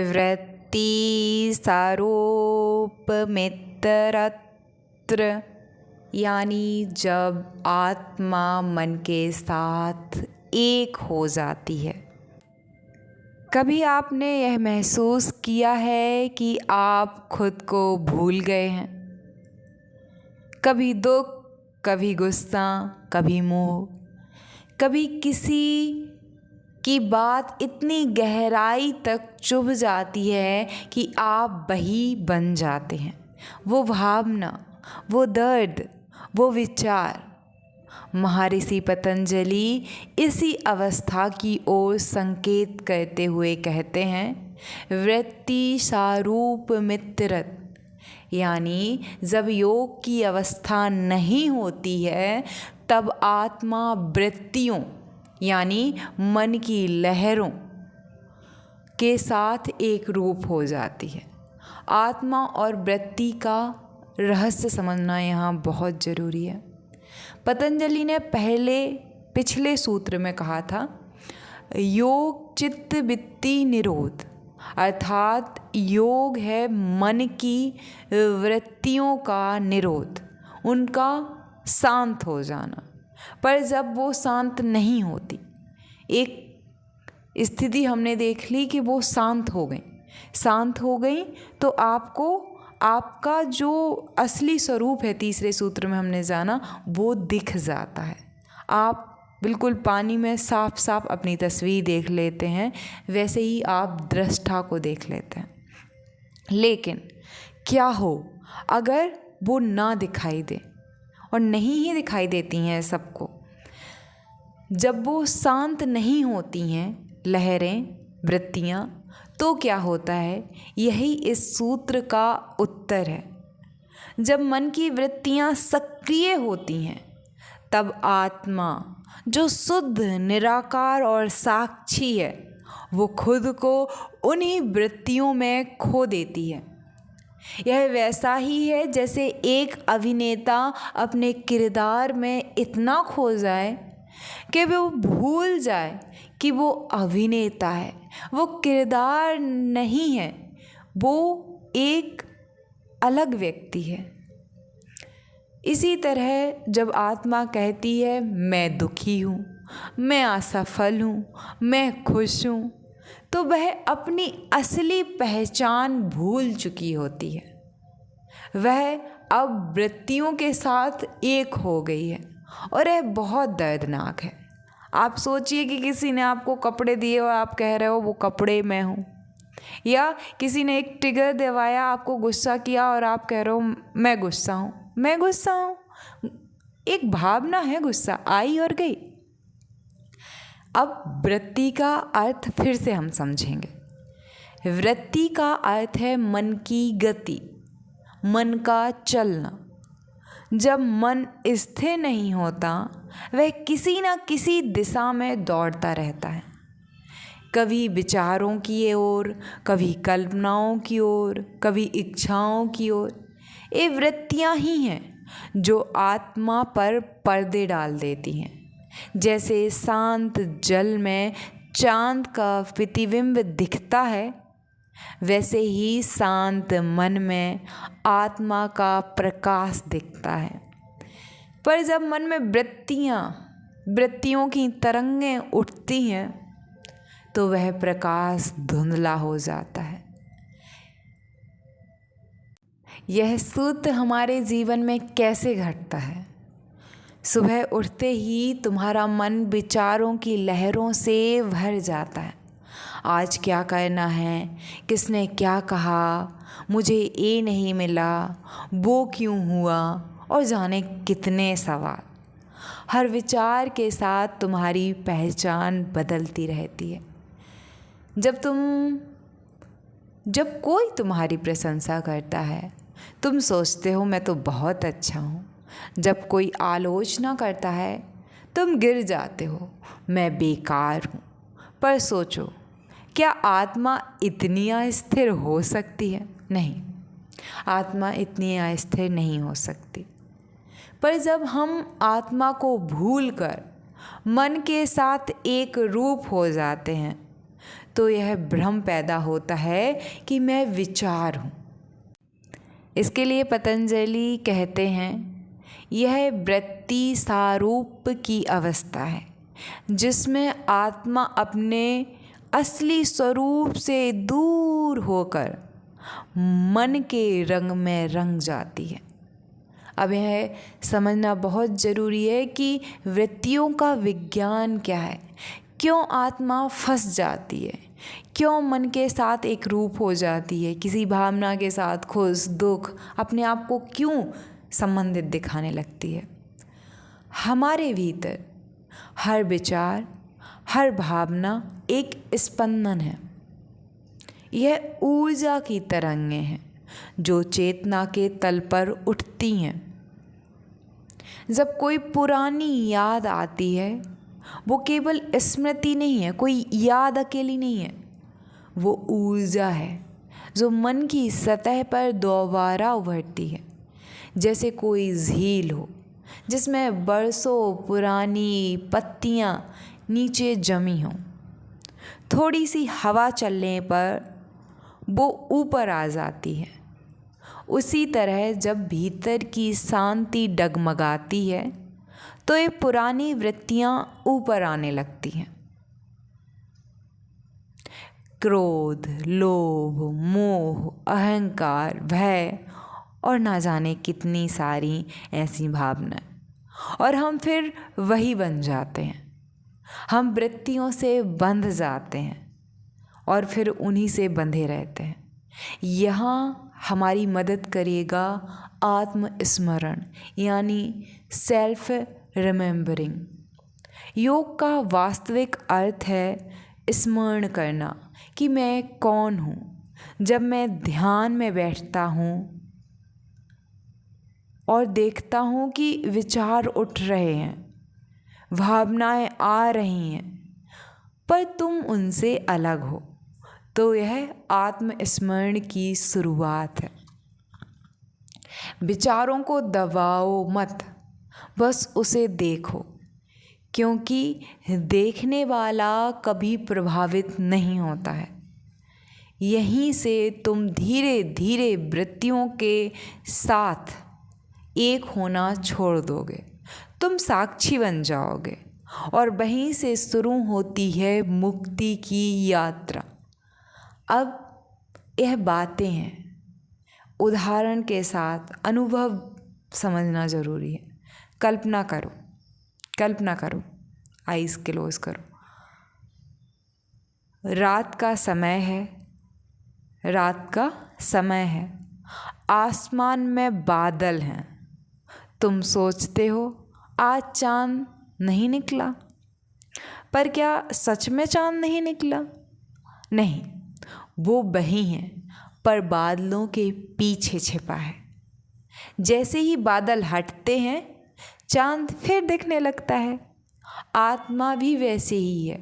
वृत्ति सारूप मित्रत्र, यानी जब आत्मा मन के साथ एक हो जाती है। कभी आपने यह महसूस किया है कि आप खुद को भूल गए हैं? कभी दुख, कभी गुस्सा, कभी मोह, कभी किसी की बात इतनी गहराई तक चुभ जाती है कि आप वही बन जाते हैं। वो भावना, वो दर्द, वो विचार। महर्षि पतंजलि इसी अवस्था की ओर संकेत करते हुए कहते हैं, वृत्ति सारूप मित्रत, यानी जब योग की अवस्था नहीं होती है तब आत्मा वृत्तियों यानी मन की लहरों के साथ एक रूप हो जाती है। आत्मा और वृत्ति का रहस्य समझना यहाँ बहुत ज़रूरी है। पतंजलि ने पिछले सूत्र में कहा था, योग चित्त वृत्ति निरोध, अर्थात योग है मन की वृत्तियों का निरोध, उनका शांत हो जाना। पर जब वो शांत नहीं होती, एक स्थिति हमने देख ली कि वो शांत हो गई तो आपको आपका जो असली स्वरूप है, तीसरे सूत्र में हमने जाना, वो दिख जाता है। आप बिल्कुल पानी में साफ साफ अपनी तस्वीर देख लेते हैं, वैसे ही आप दृष्टा को देख लेते हैं। लेकिन क्या हो अगर वो ना दिखाई दे, और नहीं ही दिखाई देती हैं सबको। जब वो शांत नहीं होती हैं लहरें, वृत्तियाँ, तो क्या होता है? यही इस सूत्र का उत्तर है। जब मन की वृत्तियाँ सक्रिय होती हैं तब आत्मा, जो शुद्ध, निराकार और साक्षी है, वो खुद को उन्हीं वृत्तियों में खो देती है। यह वैसा ही है जैसे एक अभिनेता अपने किरदार में इतना खो जाए कि वो भूल जाए कि वो अभिनेता है, वो किरदार नहीं है, वो एक अलग व्यक्ति है। इसी तरह जब आत्मा कहती है मैं दुखी हूँ, मैं असफल हूँ, मैं खुश हूँ, तो वह अपनी असली पहचान भूल चुकी होती है। वह अब वृत्तियों के साथ एक हो गई है और यह बहुत दर्दनाक है। आप सोचिए कि किसी ने आपको कपड़े दिए और आप कह रहे हो वो कपड़े मैं हूँ, या किसी ने एक ट्रिगर दिलवाया, आपको गुस्सा किया और आप कह रहे हो मैं गुस्सा हूँ। एक भावना है, गुस्सा आई और गई। अब वृत्ति का अर्थ फिर से हम समझेंगे। वृत्ति का अर्थ है मन की गति, मन का चलना। जब मन स्थिर नहीं होता, वह किसी न किसी दिशा में दौड़ता रहता है, कभी विचारों की ओर, कभी कल्पनाओं की ओर, कभी इच्छाओं की ओर। ये वृत्तियाँ ही हैं जो आत्मा पर पर्दे डाल देती हैं। जैसे शांत जल में चांद का प्रतिबिंब दिखता है, वैसे ही शांत मन में आत्मा का प्रकाश दिखता है। पर जब मन में वृत्तियों की तरंगें उठती हैं तो वह प्रकाश धुंधला हो जाता है। यह सूत्र हमारे जीवन में कैसे घटता है? सुबह उठते ही तुम्हारा मन विचारों की लहरों से भर जाता है। आज क्या करना है, किसने क्या कहा, मुझे ये नहीं मिला, वो क्यों हुआ, और जाने कितने सवाल। हर विचार के साथ तुम्हारी पहचान बदलती रहती है। जब कोई तुम्हारी प्रशंसा करता है, तुम सोचते हो मैं तो बहुत अच्छा हूँ। जब कोई आलोचना करता है, तुम गिर जाते हो, मैं बेकार हूँ। पर सोचो, क्या आत्मा इतनी अस्थिर हो सकती है? नहीं, आत्मा इतनी अस्थिर नहीं हो सकती। पर जब हम आत्मा को भूलकर मन के साथ एक रूप हो जाते हैं, तो यह भ्रम पैदा होता है कि मैं विचार हूँ। इसके लिए पतंजलि कहते हैं, यह वृत्ति सारूप की अवस्था है जिसमें आत्मा अपने असली स्वरूप से दूर होकर मन के रंग में रंग जाती है। अब यह समझना बहुत ज़रूरी है कि वृत्तियों का विज्ञान क्या है, क्यों आत्मा फंस जाती है, क्यों मन के साथ एक रूप हो जाती है, किसी भावना के साथ खुश दुख अपने आप को क्यों संबंधित दिखाने लगती है। हमारे भीतर हर विचार, हर भावना एक स्पंदन है। यह ऊर्जा की तरंगें हैं जो चेतना के तल पर उठती हैं। जब कोई पुरानी याद आती है, वो केवल स्मृति नहीं है, कोई याद अकेली नहीं है, वो ऊर्जा है जो मन की सतह पर दोबारा उभरती है, जैसे कोई झील हो जिसमें बरसों पुरानी पत्तियां नीचे जमी हों। थोड़ी सी हवा चलने पर वो ऊपर आ जाती है। उसी तरह जब भीतर की शांति डगमगाती है तो ये पुरानी वृत्तियां ऊपर आने लगती हैं। क्रोध, लोभ, मोह, अहंकार, भय और ना जाने कितनी सारी ऐसी भावनाएं, और हम फिर वही बन जाते हैं। हम वृत्तियों से बंध जाते हैं और फिर उन्हीं से बंधे रहते हैं। यहाँ हमारी मदद करेगा आत्मस्मरण, यानी सेल्फ रिमेम्बरिंग। योग का वास्तविक अर्थ है स्मरण करना कि मैं कौन हूँ। जब मैं ध्यान में बैठता हूँ और देखता हूँ कि विचार उठ रहे हैं, भावनाएं आ रही हैं, पर तुम उनसे अलग हो, तो यह आत्मस्मरण की शुरुआत है। विचारों को दबाओ मत, बस उसे देखो, क्योंकि देखने वाला कभी प्रभावित नहीं होता है। यहीं से तुम धीरे धीरे वृत्तियों के साथ एक होना छोड़ दोगे। तुम साक्षी बन जाओगे और वहीं से शुरू होती है मुक्ति की यात्रा। अब यह बातें हैं, उदाहरण के साथ अनुभव समझना ज़रूरी है। कल्पना करो, कल्पना करो, आइज़ क्लोज करो। रात का समय है, रात का समय है, आसमान में बादल हैं। तुम सोचते हो आज चाँद नहीं निकला, पर क्या सच में चाँद नहीं निकला? नहीं, वो वही हैं, पर बादलों के पीछे छिपा है। जैसे ही बादल हटते हैं, चाँद फिर दिखने लगता है। आत्मा भी वैसे ही है,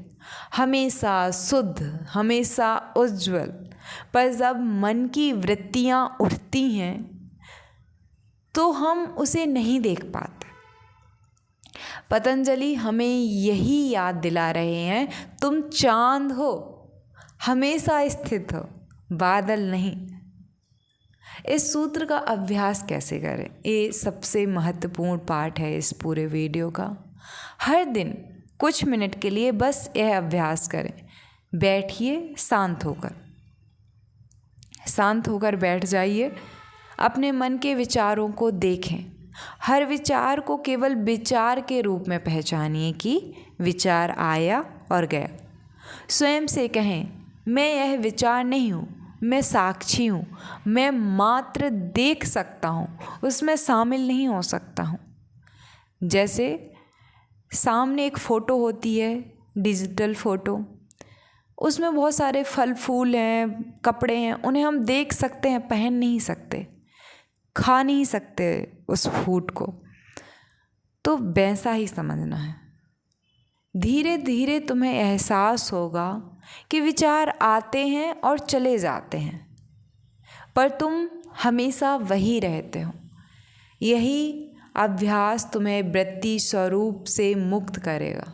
हमेशा शुद्ध, हमेशा उज्ज्वल, पर जब मन की वृत्तियाँ उठती हैं तो हम उसे नहीं देख पाते। पतंजलि हमें यही याद दिला रहे हैं, तुम चाँद हो, हमेशा स्थित हो, बादल नहीं। इस सूत्र का अभ्यास कैसे करें, ये सबसे महत्वपूर्ण पार्ट है इस पूरे वीडियो का। हर दिन कुछ मिनट के लिए बस यह अभ्यास करें। बैठिए शांत होकर बैठ जाइए। अपने मन के विचारों को देखें। हर विचार को केवल विचार के रूप में पहचानिए कि विचार आया और गया। स्वयं से कहें, मैं यह विचार नहीं हूँ, मैं साक्षी हूँ, मैं मात्र देख सकता हूँ, उसमें शामिल नहीं हो सकता हूँ। जैसे सामने एक फ़ोटो होती है, डिजिटल फ़ोटो, उसमें बहुत सारे फल फूल हैं, कपड़े हैं, उन्हें हम देख सकते हैं, पहन नहीं सकते, खा नहीं सकते उस फूड को। तो वैसा ही समझना है। धीरे धीरे तुम्हें एहसास होगा कि विचार आते हैं और चले जाते हैं, पर तुम हमेशा वही रहते हो। यही अभ्यास तुम्हें वृत्ति स्वरूप से मुक्त करेगा।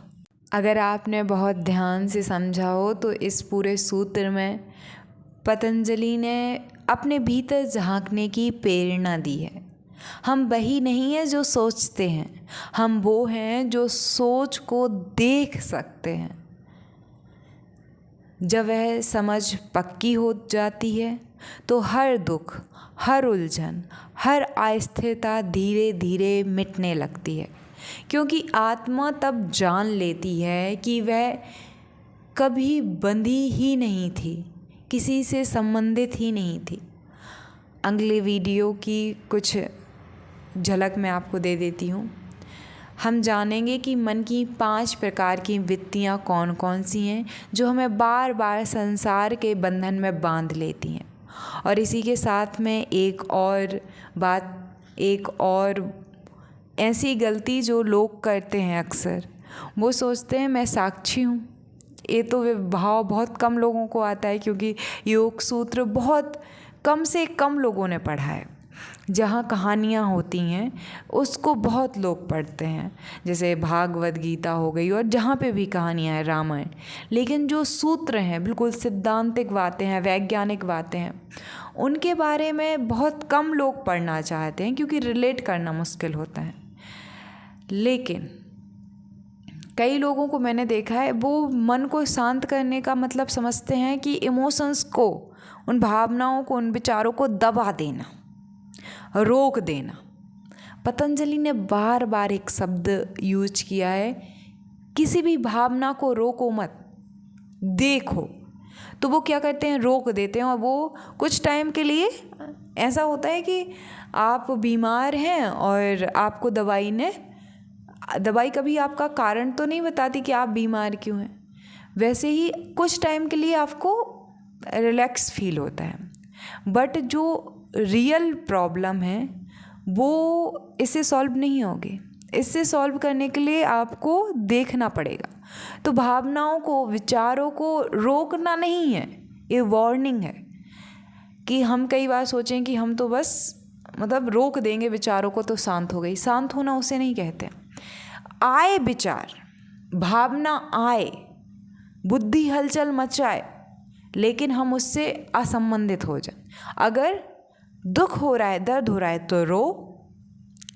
अगर आपने बहुत ध्यान से समझा हो तो इस पूरे सूत्र में पतंजलि ने अपने भीतर झांकने की प्रेरणा दी है। हम वही नहीं हैं जो सोचते हैं, हम वो हैं जो सोच को देख सकते हैं। जब वह समझ पक्की हो जाती है तो हर दुख, हर उलझन, हर अस्थिरता धीरे धीरे मिटने लगती है, क्योंकि आत्मा तब जान लेती है कि वह कभी बंधी ही नहीं थी, किसी से संबंधित ही नहीं थी। अगले वीडियो की कुछ झलक मैं आपको दे देती हूँ। हम जानेंगे कि मन की 5 प्रकार की वृत्तियाँ कौन कौन सी हैं जो हमें बार बार संसार के बंधन में बांध लेती हैं। और इसी के साथ में एक और ऐसी गलती जो लोग करते हैं अक्सर, वो सोचते हैं मैं साक्षी हूँ। ये तो भाव बहुत कम लोगों को आता है, क्योंकि योग सूत्र बहुत कम से कम लोगों ने पढ़ा है। जहाँ कहानियाँ होती हैं उसको बहुत लोग पढ़ते हैं, जैसे भागवत गीता हो गई, और जहाँ पे भी कहानियाँ हैं, रामायण। लेकिन जो सूत्र हैं, बिल्कुल सिद्धांतिक बातें हैं, वैज्ञानिक बातें हैं, उनके बारे में बहुत कम लोग पढ़ना चाहते हैं, क्योंकि रिलेट करना मुश्किल होता है। लेकिन कई लोगों को मैंने देखा है, वो मन को शांत करने का मतलब समझते हैं कि इमोशंस को, उन भावनाओं को, उन विचारों को दबा देना, रोक देना। पतंजलि ने बार बार एक शब्द यूज किया है, किसी भी भावना को रोको मत, देखो। तो वो क्या करते हैं, रोक देते हैं। और वो कुछ टाइम के लिए ऐसा होता है कि आप बीमार हैं और आपको दवाई कभी आपका कारण तो नहीं बताती कि आप बीमार क्यों हैं। वैसे ही कुछ टाइम के लिए आपको रिलैक्स फील होता है, बट जो रियल प्रॉब्लम है वो इससे सॉल्व नहीं होगी। इससे सॉल्व करने के लिए आपको देखना पड़ेगा। तो भावनाओं को, विचारों को रोकना नहीं है, ये वार्निंग है। कि हम कई बार सोचें कि हम तो बस मतलब रोक देंगे विचारों को तो शांत हो गई। शांत होना उसे नहीं कहते। आए विचार, भावना आए, बुद्धि हलचल मचाए, लेकिन हम उससे असंबंधित हो जाए। अगर दुख हो रहा है, दर्द हो रहा है तो रो,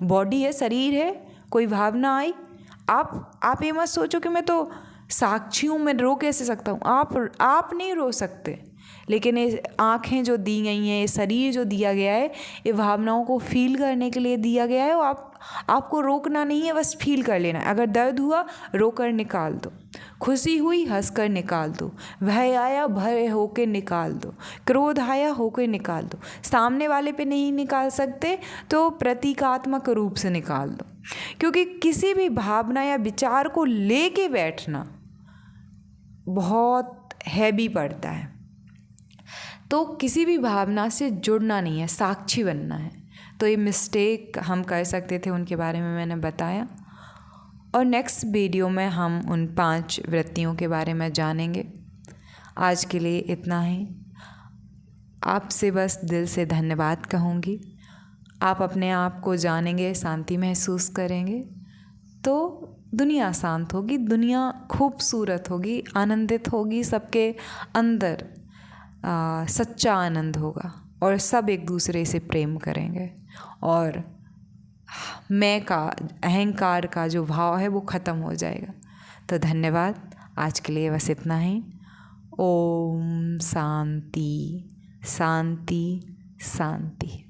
बॉडी है, शरीर है, कोई भावना आई, आप ये मत सोचो कि मैं तो साक्षी हूँ, मैं रो कैसे सकता हूँ। आप नहीं रो सकते, लेकिन ये आँखें जो दी गई हैं, ये शरीर जो दिया गया है, ये भावनाओं को फील करने के लिए दिया गया है। और आपको रोकना नहीं है, बस फील कर लेना है। अगर दर्द हुआ, रोकर निकाल दो। खुशी हुई, हंसकर निकाल दो। भय आया, भय होके निकाल दो। क्रोध आया, होके निकाल दो। सामने वाले पे नहीं निकाल सकते तो प्रतीकात्मक रूप से निकाल दो, क्योंकि किसी भी भावना या विचार को लेके बैठना बहुत हैवी पड़ता है। तो किसी भी भावना से जुड़ना नहीं है, साक्षी बनना है। तो ये मिस्टेक हम कर सकते थे, उनके बारे में मैंने बताया। और नेक्स्ट वीडियो में हम उन 5 वृत्तियों के बारे में जानेंगे। आज के लिए इतना ही। आपसे बस दिल से धन्यवाद कहूँगी। आप अपने आप को जानेंगे, शांति महसूस करेंगे, तो दुनिया शांत होगी, दुनिया खूबसूरत होगी, आनंदित होगी। सबके अंदर सच्चा आनंद होगा और सब एक दूसरे से प्रेम करेंगे, और मैं का, अहंकार का जो भाव है वो ख़त्म हो जाएगा। तो धन्यवाद। आज के लिए बस इतना ही। ओम शांति शांति शांति।